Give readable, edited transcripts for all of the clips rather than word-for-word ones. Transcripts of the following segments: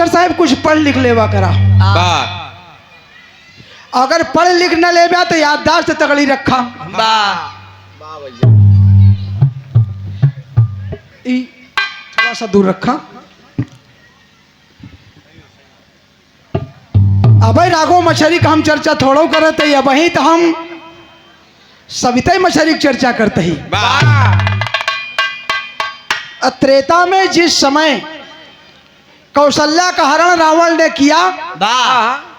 Master साहब कुछ पढ़ लिख लेवा करा। अगर पढ़ लिख न लेवा तो याददाश्त तगड़ी रखा। थोड़ा सा दूर रखा। अब राघव मछली का हम चर्चा थोड़ा करते ही, अब वही तो हम सविता मछली की चर्चा करते ही। त्रेता में जिस समय कौशल्या का हरण रावण ने किया,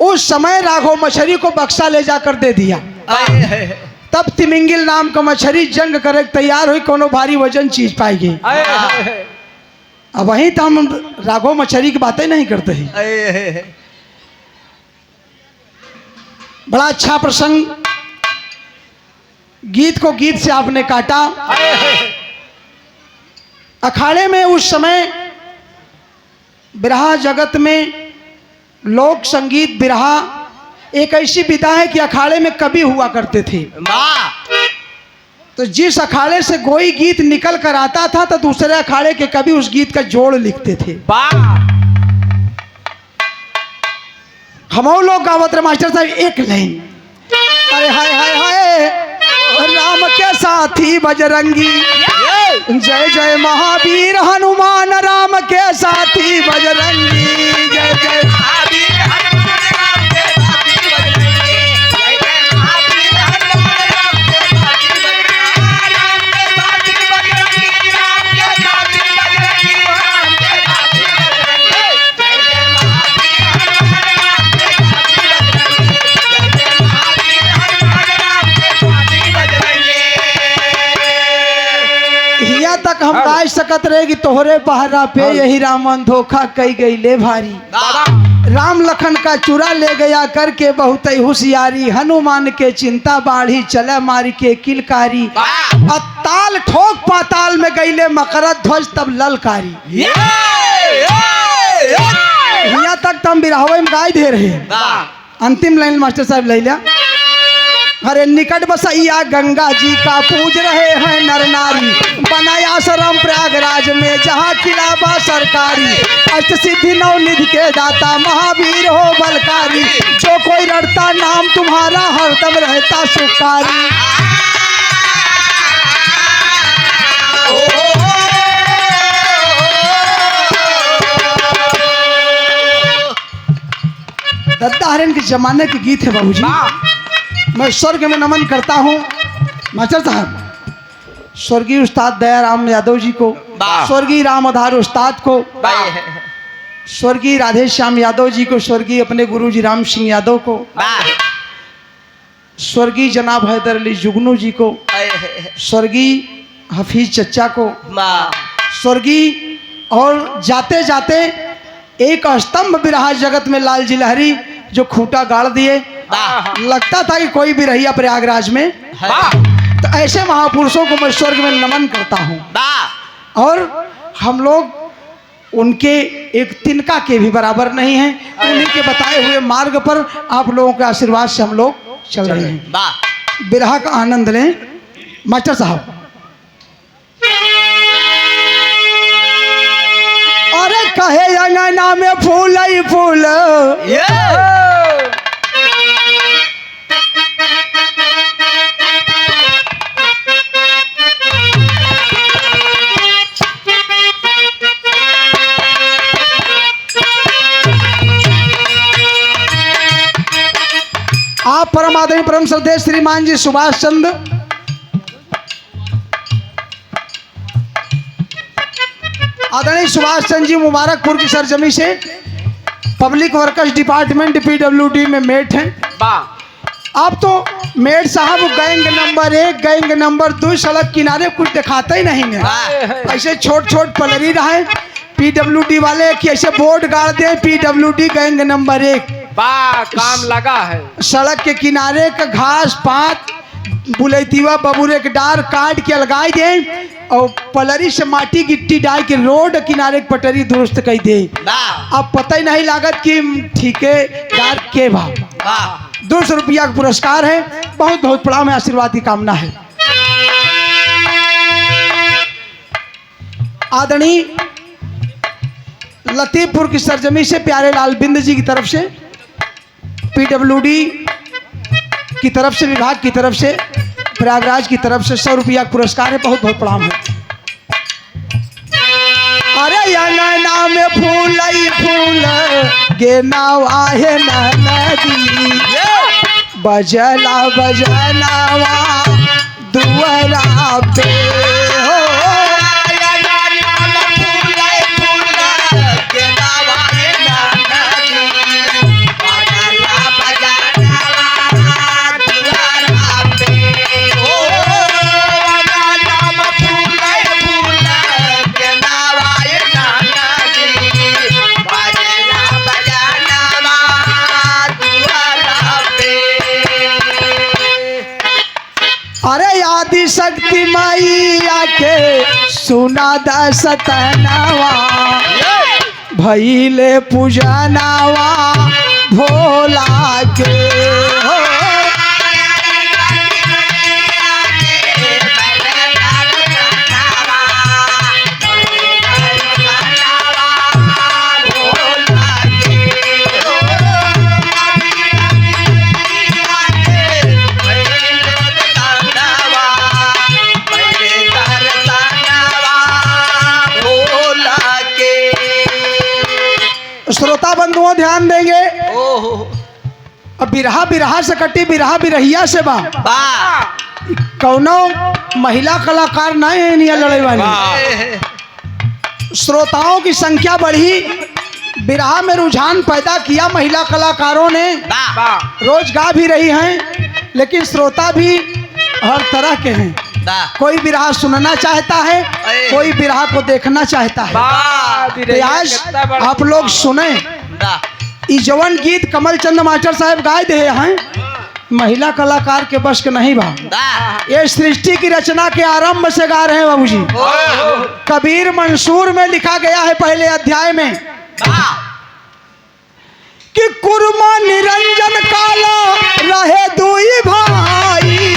उस समय राघव मछली को बक्सा ले जाकर दे दिया। तब तिमिंगिल नाम का मछली जंग करे तैयार हुई, कोनो भारी वजन चीज पाएगी। अब वहीं तो हम राघव मछली की बातें नहीं करते हैं। बड़ा अच्छा प्रसंग, गीत को गीत से आपने काटा। अखाड़े में उस समय बिरहा जगत में लोक संगीत बिरहा एक ऐसी विधा है कि अखाड़े में कवि हुआ करते थे। तो जिस अखाड़े से कोई गीत निकल कर आता था तो दूसरे अखाड़े के कवि उस गीत का जोड़ लिखते थे। हम लोग गावत रहे मास्टर साहब एक लाइन, अरे हाय हाय हाय राम के साथी बजरंगी, जय जय महावीर हनुमान, राम के साथी बजरंगी, जय जय महावीर हनुमान, राम के साथी बजरंगी, जय जय महावीर हनुमान, राम के साथी बजरंगी, राम के साथी बजरंगी, राम के साथी बजरंगी, राम के साथी बजरंगी, जय जय महावीर हनुमान, राम के साथी बजरंगी, जय जय महावीर हनुमान, राम के साथी बजरंगी। हिया तक हम गाय सकत रहेगी तोहरे पहरा पे, यही रामन धोखा कई गई ले भारी। राम लखन का चुरा ले गया करके बहुत ही होशियारी, हनुमान के चिंता बाढ़ी चले मारी के किलकारी, ताल ठोक पाताल में गईले मकरत ध्वज तब ललकारी। हिया तक तो हम बिरहवे में गाय दे रहे। अंतिम लाइन मास्टर साहब ले लिया। अरे निकट बसैया गंगा जी का पूज रहे हैं नर नारी, बनाया आश्रम प्रयागराज में जहाँ किला बा सरकारी, अष्ट सिद्धि नवनिधि के दाता महावीर हो बलकारी, जो कोई रटता नाम तुम्हारा हरदम रहता सुखारी। दत्ता हरण के जमाने के गीत है बाबूजी। मैं स्वर्ग में नमन करता हूँ मास्टर साहब, स्वर्गीय उस्ताद दयाराम यादव जी को, स्वर्गीय राम आधार उस्ताद को, स्वर्गीय राधे श्याम यादव जी को, स्वर्गीय अपने गुरुजी राम सिंह यादव को, स्वर्गीय जनाब हैदर अली जुगनू जी को, स्वर्गीय हफीज चच्चा को, स्वर्गीय और जाते जाते एक स्तंभ बिरहा जगत में लाल जी लहरी जो खूंटा गाड़ दिए। लगता था कि कोई भी रहिया प्रयागराज में है। तो ऐसे महापुरुषों को मैं स्वर्ग में नमन करता हूँ, और हम लोग उनके एक तिनका के भी बराबर नहीं हैं। उन्हीं के बताए हुए मार्ग पर आप लोगों के आशीर्वाद से हम लोग चल रहे हैं। बिरहा का आनंद लें मास्टर साहब। अरे कहे अंगना में फूल ही फूल, आप परम आदरणीय परम श्रद्धेय श्रीमान जी सुभाष चंद्र आदरणीय सुभाष चंद्र जी मुबारकपुर की सरजमी से पब्लिक वर्कर्स डिपार्टमेंट पीडब्ल्यूडी में मेट हैं। आप तो मेट साहब गैंग नंबर 1 गैंग नंबर 2 सड़क किनारे कुछ दिखाते ही नहीं है। ऐसे छोट छोट पलरी रहे पीडब्ल्यूडी वाले कि ऐसे बोर्ड गाड़ दे पीडब्ल्यूडी गैंग नंबर 1। काम लगा है। सड़क के किनारे का घास पात बुलेतिवा बबूरे के डार काट के लगाई दे और पलरी से माटी गिट्टी डाल के रोड किनारे की पटरी दुरुस्त कर दे। अब पता ही नहीं लागत कि ठेकेदार के भाव 200 रुपया का पुरस्कार है। बहुत बहुत प्रणाम में आशीर्वाद की कामना है। आदरणीय लतीफपुर की सरजमी से प्यारे लाल बिंद जी की तरफ से, पीडब्ल्यूडी की तरफ से, विभाग की तरफ से, प्रयागराज की तरफ से 100 रुपया पुरस्कार है। बहुत बहुत प्रणाम है। अरे अंगना में फूल ही फूल गे नाव आहे नदी, बजला बजनावा दुआरा पे हो। अरे आदि शक्ति मैया के सुना दसतनावा, भइले पूजनावा भोला के हो। श्रोता बंधुओं ध्यान देंगे, अब बिरहा बिरहा से कटी, बिरहा बिरहिया से बा कौनो महिला कलाकार नहीं है निया लड़े वाली। श्रोताओं की संख्या बढ़ी, बिरहा में रुझान पैदा किया महिला कलाकारों ने, रोज गा भी रही हैं, लेकिन श्रोता भी हर तरह के हैं। कोई बिरहा सुनना चाहता है, कोई बिरहा को देखना चाहता है। तो आज आप लोग सुने ई जवन गीत कमल चंद मास्टर साहब गाए दे हैं, महिला कलाकार के बस के नहीं बा। ये सृष्टि की रचना के आरंभ से गा रहे हैं बाबूजी। कबीर मंसूर में लिखा गया है पहले अध्याय में कि कुर्मा निरंजन काला रहे दुई भाई,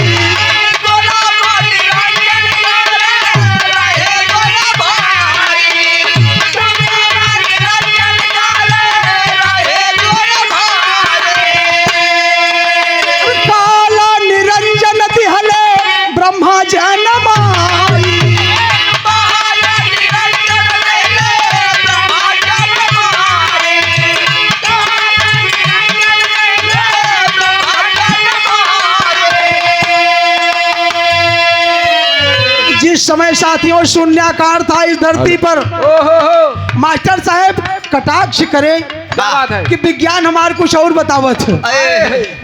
ब्रह्मा जनमाई। जिस समय साथियों शून्याकार था इस धरती पर, मास्टर साहब कटाक्ष करे कि विज्ञान हमारे कुछ और बतावत है।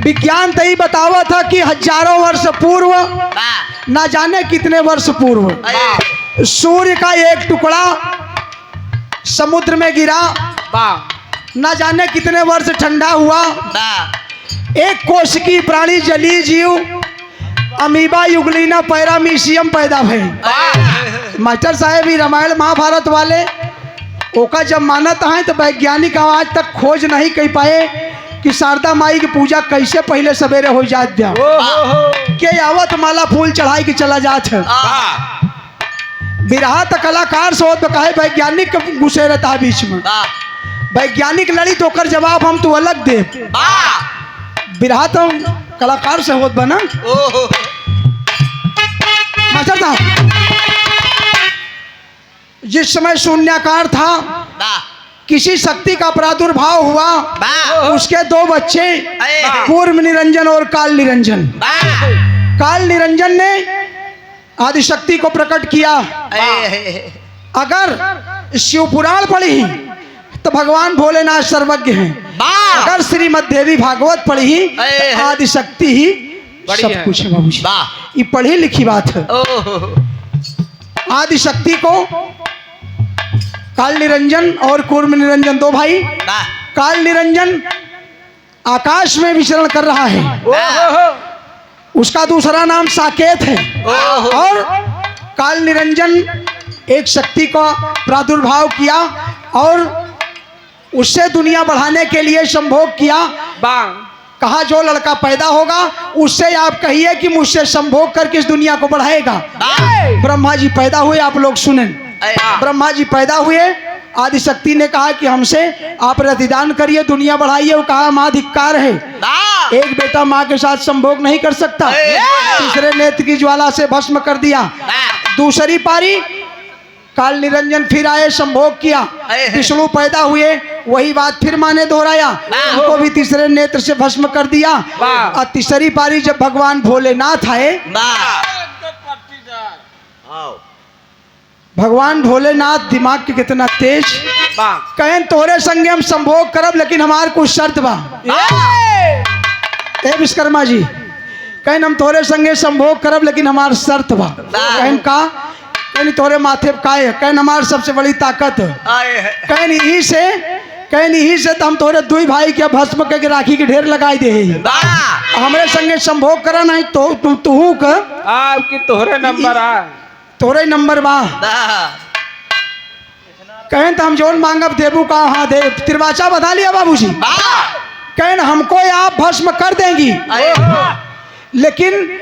विज्ञान तो ही बतावत था कि हजारों वर्ष पूर्व, ना जाने कितने वर्ष पूर्व, सूर्य का एक टुकड़ा समुद्र में गिरा, ना जाने कितने वर्ष ठंडा हुआ, एक कोशिकी प्राणी जलीय जीव अमीबा युगलिना पैरामीशियम पैदा भई। मास्टर साहब ही रामायण महाभारत वाले ओका जब मानत हैं तो वैज्ञानिक आज तक खोज नहीं कर पाए कि शारदा माई की पूजा कैसे पहले सवेरे हो जात दिया के आवत माला फूल चढ़ाई के चला जात है। बिरहा तो कलाकार से होत कहे वैज्ञानिक घुसे रहता है बीच में, वैज्ञानिक लड़ी तो कर जवाब हम तो अलग दे। बिरहा तो कलाकार से होत बना। मास्टर साहब जिस समय शून्याकार था, किसी शक्ति का प्रादुर्भाव हुआ, उसके दो बच्चे कूर्म निरंजन और काल निरंजन। काल निरंजन ने आदिशक्ति को प्रकट किया। अगर शिव पुराण पढ़ी तो भगवान भोलेनाथ सर्वज्ञ हैं, अगर श्रीमद् देवी भागवत पढ़ी तो आदिशक्ति ही सब कुछ है बाबूजी। ये पढ़ी लिखी बात है। आदिशक्ति को काल निरंजन और कूर्म निरंजन दो भाई। काल निरंजन आकाश में विचरण कर रहा है, उसका दूसरा नाम साकेत है। और काल निरंजन एक शक्ति का प्रादुर्भाव किया और उससे दुनिया बढ़ाने के लिए संभोग किया। कहा जो लड़का पैदा होगा उससे आप कहिए कि मुझसे संभोग करके इस दुनिया को बढ़ाएगा। ब्रह्मा जी पैदा हुए, आप लोग सुने। ब्रह्मा जी पैदा हुए आदि शक्ति ने कहा कि हमसे आप रतिदान करिए, दुनिया बढ़ाइए। वो कहा माँ धिक्कार है, एक बेटा माँ के साथ संभोग नहीं कर सकता। तीसरे नेत्र की ज्वाला से भस्म कर दिया। दूसरी पारी काल निरंजन फिर आए, संभोग किया, विष्णु पैदा हुए, वही बात फिर माँ ने दोहराया, उनको भी तीसरे नेत्र से भस्म कर दिया। और तीसरी पारी जब भगवान भोलेनाथ आए, भगवान भोलेनाथ दिमाग के कितना तेज, कहें तोरे संगे हम संभोग करब, लेकिन हमार कुछ शर्त बा। ए विश्वकर्मा जी, कहें हम तोरे संगे संभोग करब, लेकिन हमार शर्त बा। कहें का? कहें तोरे माथे पे काहे? कहें हमार सबसे बड़ी ताकत। कहें यही से तो हम तोरे दुई भाई के भस्म के राखी के ढेर लगाई दे। हमरे संगे संभोग करा नहीं तो तू आपकी तोहरे नंबर आ, तोरे नंबर बा। कहें तो हम जोन मांगब देबू का? हाँ दे। तिरवाचा बता लिया बाबूजी। कहें हमको आप भस्म कर देंगी, लेकिन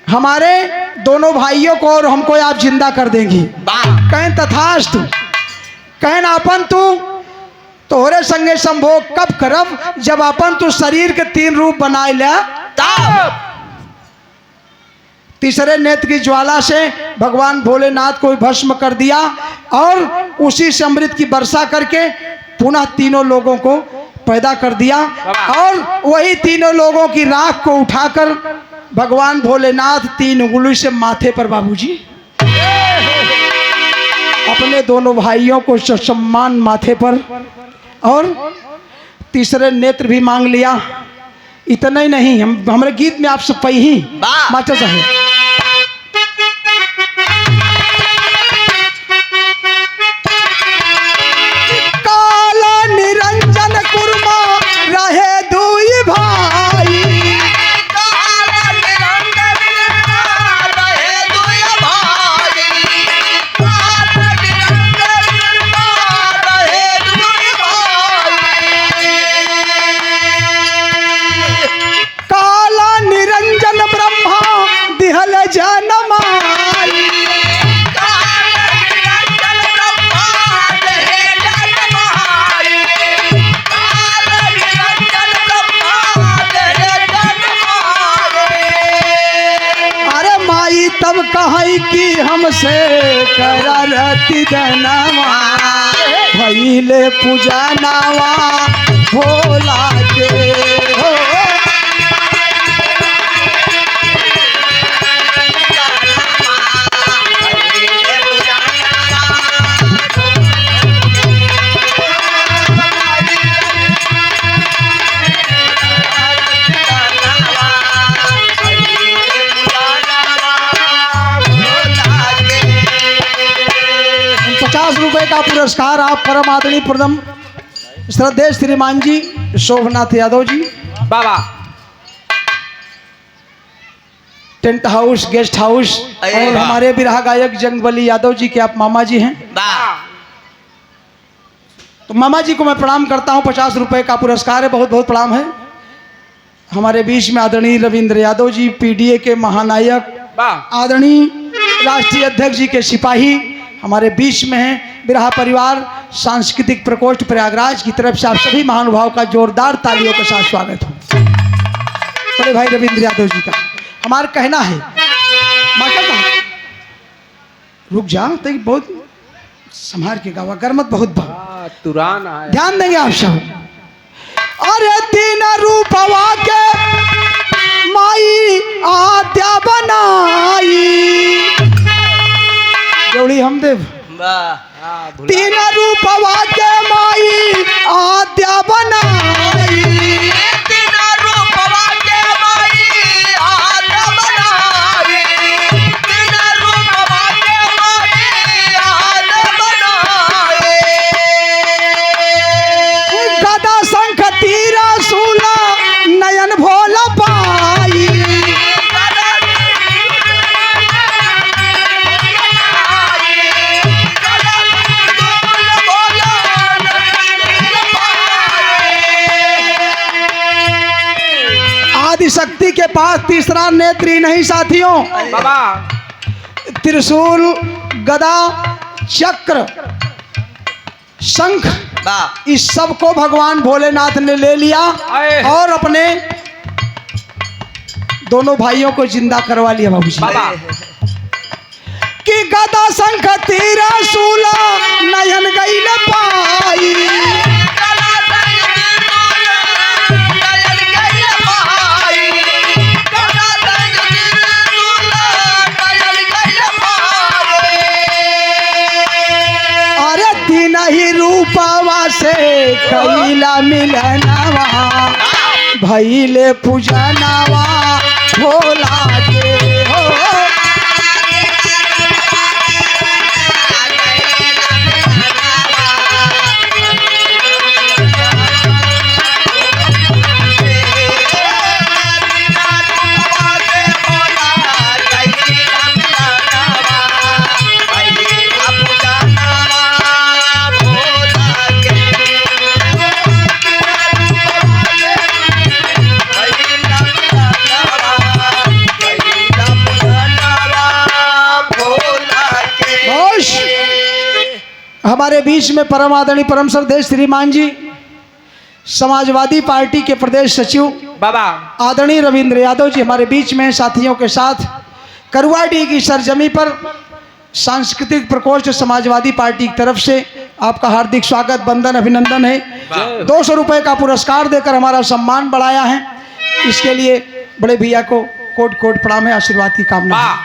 हमारे दोनों भाइयों को और हमको आप जिंदा कर देंगी। कहें तथास्तु। कहें अपन तू तोहरे संगे संभोग कब करब? जब अपन तू शरीर के 3 रूप बनाए लिया। तीसरे नेत्र की ज्वाला से भगवान भोलेनाथ को भस्म कर दिया और उसी से अमृत की वर्षा करके पुनः तीनों लोगों को पैदा कर दिया। और वही तीनों लोगों की राख को उठाकर भगवान भोलेनाथ 3 उंगली से माथे पर बाबूजी अपने दोनों भाइयों को सम्मान माथे पर, और तीसरे नेत्र भी मांग लिया। इतना ही नहीं, हमारे गीत में आप सब पही ही मास्टर साहब, काला निरंजन कुर्मा रहे दुई भाई, काला निरंजन ब्रह्मा दिहल जनमाई। अरे माई तब कहाई कि हमसे करा रति दनवा, भइले पूजा नावा भोला के हो। ₹50 का पुरस्कार आप परम आदरणीय प्रथम श्रद्धेय श्रीमान जी शोभनाथ यादव जी, बाबा टेंट हाउस गेस्ट हाउस, और हमारे बिरहा गायक जंगबली यादव जी के आप मामा जी हैं। तो मामा जी को मैं प्रणाम करता हूं। ₹50 का पुरस्कार है, बहुत बहुत प्रणाम है। हमारे बीच में आदरणीय रविंद्र यादव जी पीडीए के महानायक, आदरणीय राष्ट्रीय अध्यक्ष जी के सिपाही हमारे बीच में हैं। बिरहा परिवार सांस्कृतिक प्रकोष्ठ प्रयागराज की तरफ से आप सभी महानुभाव का जोरदार तालियों के साथ स्वागत हो। बड़े भाई रविंद्र यादव जी का हमारा कहना है, मास्टर साहब रुक जा, तो बहुत संभाल के गावा, गर्मत बहुत बा, तुरान आया। ध्यान देंगे आप सब। अरे 3 रूपवा के माई आद्या बनाई, जोड़ी हमदेव 3 रूपवा के माई आद्या बनाई, 3 रूपवा के माई आद्या बनाई, 3 रूपवा के माई आद्या बनाई। गदा शंख तीरा सूला नयन भोला पाई, आदि शक्ति के पास तीसरा नेत्र ही नहीं साथियों, बाबा त्रिशूल गदा चक्र शंख, वाह इस सब को भगवान भोलेनाथ ने ले लिया आए। और अपने दोनों भाइयों को जिंदा करवा लिया बाबूजी। बाबा कि गदा शंख तीरा सूला नयन गई न पाई। अरे तीन ही रूपवा से कैला मिलनवा भैले पूजनवा भोला के हो। होश। हमारे बीच में परम आदरणीय परम श्रद्धेय श्रीमान जी समाजवादी पार्टी के प्रदेश सचिव बाबा आदरणीय रविंद्र यादव जी हमारे बीच में साथियों के साथ करुआडी की सरजमी पर सांस्कृतिक प्रकोष्ठ समाजवादी पार्टी की तरफ से आपका हार्दिक स्वागत वंदन अभिनंदन है। 200 रुपए का पुरस्कार देकर हमारा सम्मान बढ़ाया है, इसके लिए बड़े भैया को कोट कोट प्रणाम है, आशीर्वाद की कामना है। वाह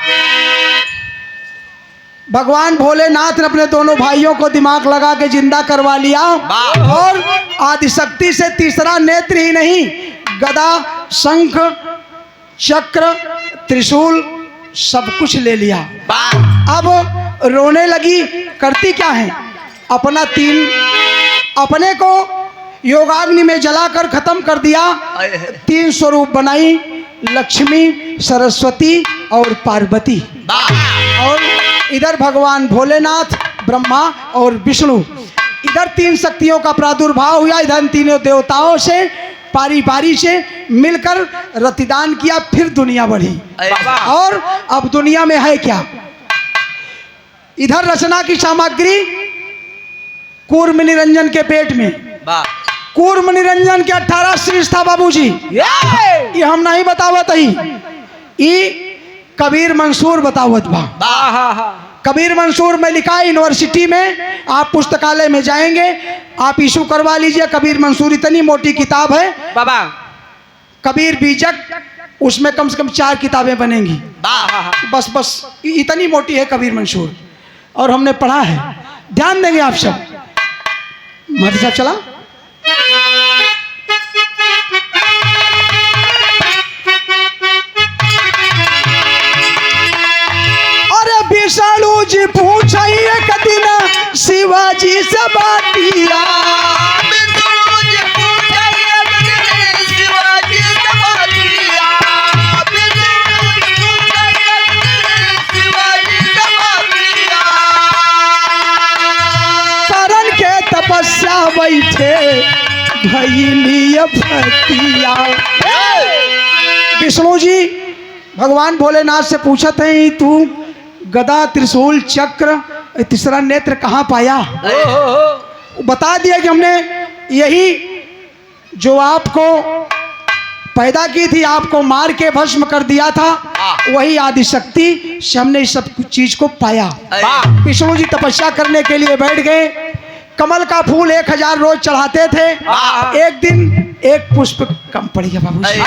भगवान भोलेनाथ ने अपने दोनों भाइयों को दिमाग लगा के जिंदा करवा लिया और आदिशक्ति से तीसरा नेत्र ही नहीं, गदा शंख चक्र त्रिशूल सब कुछ ले लिया। अब रोने लगी, करती क्या है, अपने को योगाग्नि में जलाकर खत्म कर दिया। 3 स्वरूप बनाई, लक्ष्मी सरस्वती और पार्वती। और इधर भगवान भोलेनाथ ब्रह्मा और विष्णु, इधर 3 शक्तियों का प्रादुर्भाव हुआ। इधर तीनों देवताओं से पारी पारी से मिलकर रतिदान किया, फिर दुनिया बढ़ी। और अब दुनिया में है क्या, इधर रचना की सामग्री कूर्म निरंजन के पेट में। कूर्म निरंजन के 18 शीर्ष था बाबूजी, ये हम नहीं बतावत ही, ये कबीर मंसूर बतावत बा। कबीर मंसूर में लिखा है, यूनिवर्सिटी में आप पुस्तकालय में जाएंगे, आप इशू करवा लीजिए। कबीर मंसूर इतनी मोटी किताब है बाबा, कबीर बीजक, उसमें कम से कम 4 किताबें बनेंगी। बस इतनी मोटी है कबीर मंसूर, और हमने पढ़ा है। ध्यान देंगे आप सब। महती साहब चला। अरे विष्णु जी पूछिए कदिन शिवाजी से बातिया। करण के तपस्या बैठे भैली भक्तिया। विष्णु जी भगवान भोलेनाथ से पूछते हैं, तू गदा त्रिशूल चक्र तीसरा नेत्र कहाँ पाया? बता दिया कि हमने यही जो आपको पैदा की थी, आपको मार के भस्म कर दिया था, वही आदिशक्ति से हमने इस सब चीज को पाया। विष्णु जी तपस्या करने के लिए बैठ गए। कमल का फूल 1000 रोज चढ़ाते थे, एक दिन एक पुष्प कम पड़ गया बाबूजी।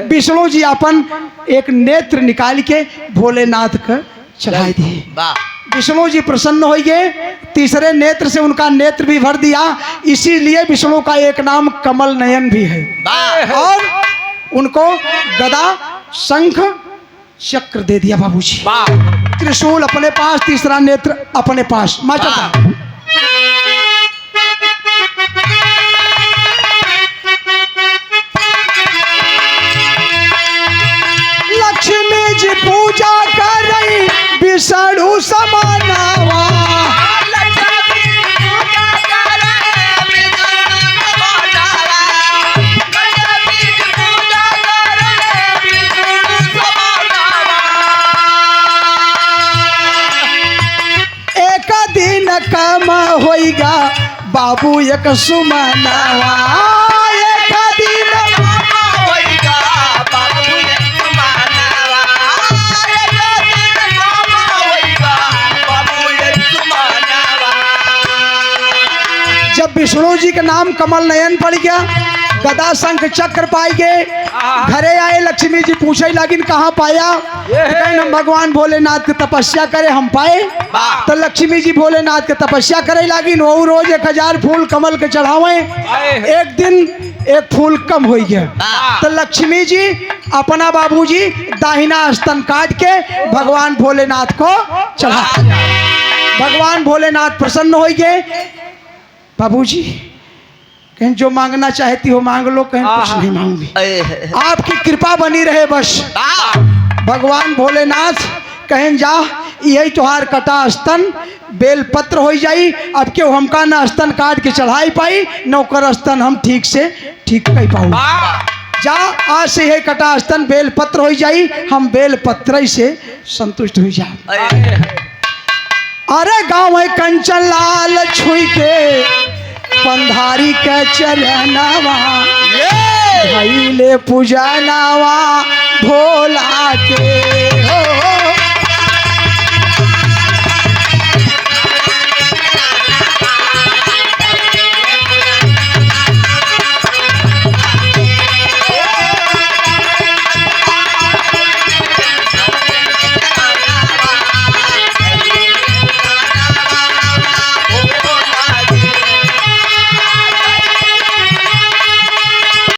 विष्णु जी अपन एक नेत्र निकाल के भोलेनाथ को चढ़ाई दिए। विष्णु जी प्रसन्न हो गए, तीसरे नेत्र से उनका नेत्र भी भर दिया, इसीलिए विष्णु का एक नाम कमल नयन भी है। और उनको गदा शंख चक्र दे दिया बाबूजी, त्रिशूल अपने पास, तीसरा नेत्र अपने पास। मास्टर लक्ष्मी जी पूजा कर रही विष्णु समानावा। एक दिन कम होएगा बाबू एक सुमनवा एक दिन होइगा बाबू एक मानवा एक दिन नामा होइगा बाबू एक मानवा। जब विष्णु जी का नाम कमल नयन पड़ गया, गदा शंख चक्र पाई गए, घरे आए लक्ष्मी जी पूछे लगिन कहाँ पाया, कहन हम भगवान भोलेनाथ की तपस्या करे हम पाए। तो लक्ष्मी जी भोलेनाथ के तपस्या करे लगिन, वो रोज 1000 फूल कमल के चढ़ावे। एक दिन एक फूल कम हो गया, तो लक्ष्मी जी अपना बाबूजी दाहिना स्तन काट के भगवान भोलेनाथ को चढ़ा। भगवान भोलेनाथ प्रसन्न हो गए। बाबूजी कहीं जो मांगना चाहती हो मांग लो, कहीं कुछ नहीं मांगूंगी, आपकी कृपा बनी रहे बस। भगवान भोलेनाथ कहें जा यही तुहार कटा स्तन बेलपत्र हो जाई, अब क्यों हमका ना स्तन काट के चढ़ाई पाई, नौकर स्तन हम ठीक से ठीक कर पाऊ। जा आज से यही कटा स्तन बेलपत्र हो जाई, हम बेलपत्र से संतुष्ट हो जाए। अरे गाँव है कंचन लाल छुई के पंधारी के चरणवा भैले पूजनवा भोला के हो।